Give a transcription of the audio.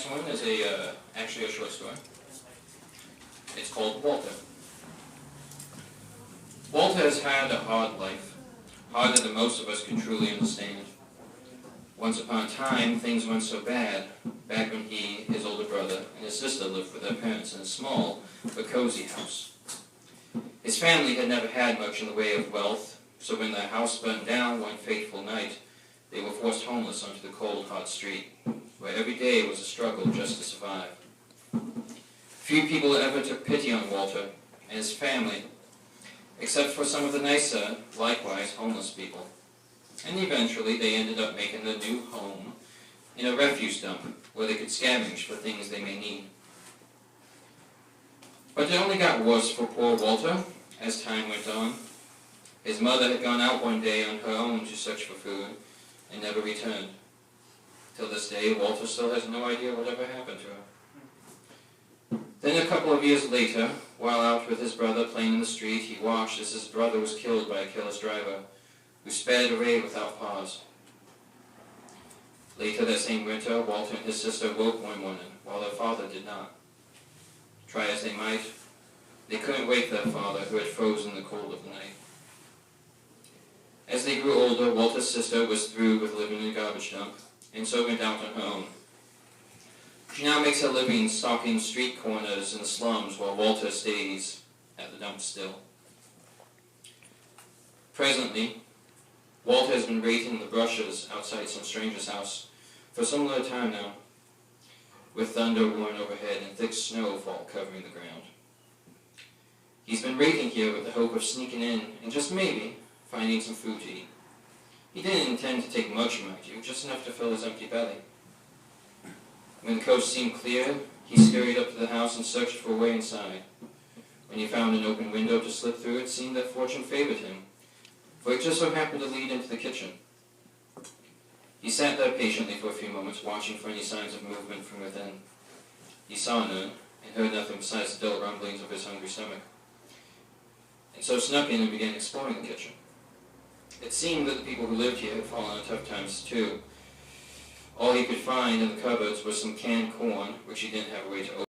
next one is actually a short story. It's called Walter. Walter has had a hard life, harder than most of us can truly understand. Once upon a time, things went so bad, back when he, his older brother, and his sister lived with their parents in a small but cozy house. His family had never had much in the way of wealth, so when their house burned down one fateful night, they were forced homeless onto the cold, hot street, where every day was a struggle just to survive. Few people ever took pity on Walter and his family, except for some of the nicer, likewise homeless people. And eventually they ended up making their new home in a refuse dump where they could scavenge for things they may need. But it only got worse for poor Walter as time went on. His mother had gone out one day on her own to search for food and never returned. Till this day, Walter still has no idea whatever happened to her. Then a couple of years later, while out with his brother playing in the street, he watched as his brother was killed by a careless driver who sped away without pause. Later that same winter, Walter and his sister woke one morning while their father did not. Try as they might, they couldn't wake their father who had frozen in the cold of the night. As they grew older, Walter's sister was through with living in a garbage dump, and so went out on her own. She now makes her living stalking street corners and slums while Walter stays at the dump still. Presently, Walter has been raking the brushes outside some stranger's house for some little time now, with thunder roaring overhead and thick snowfall covering the ground. He's been raking here with the hope of sneaking in and just maybe finding some food to eat. He didn't intend to take much, mind you, just enough to fill his empty belly. When the coast seemed clear, he scurried up to the house and searched for a way inside. When he found an open window to slip through, it seemed that fortune favored him, for it just so happened to lead into the kitchen. He sat there patiently for a few moments, watching for any signs of movement from within. He saw none, and heard nothing besides the dull rumblings of his hungry stomach, and so snuck in and began exploring the kitchen. It seemed that the people who lived here had fallen on tough times too. All he could find in the cupboards was some canned corn, which he didn't have a way to open.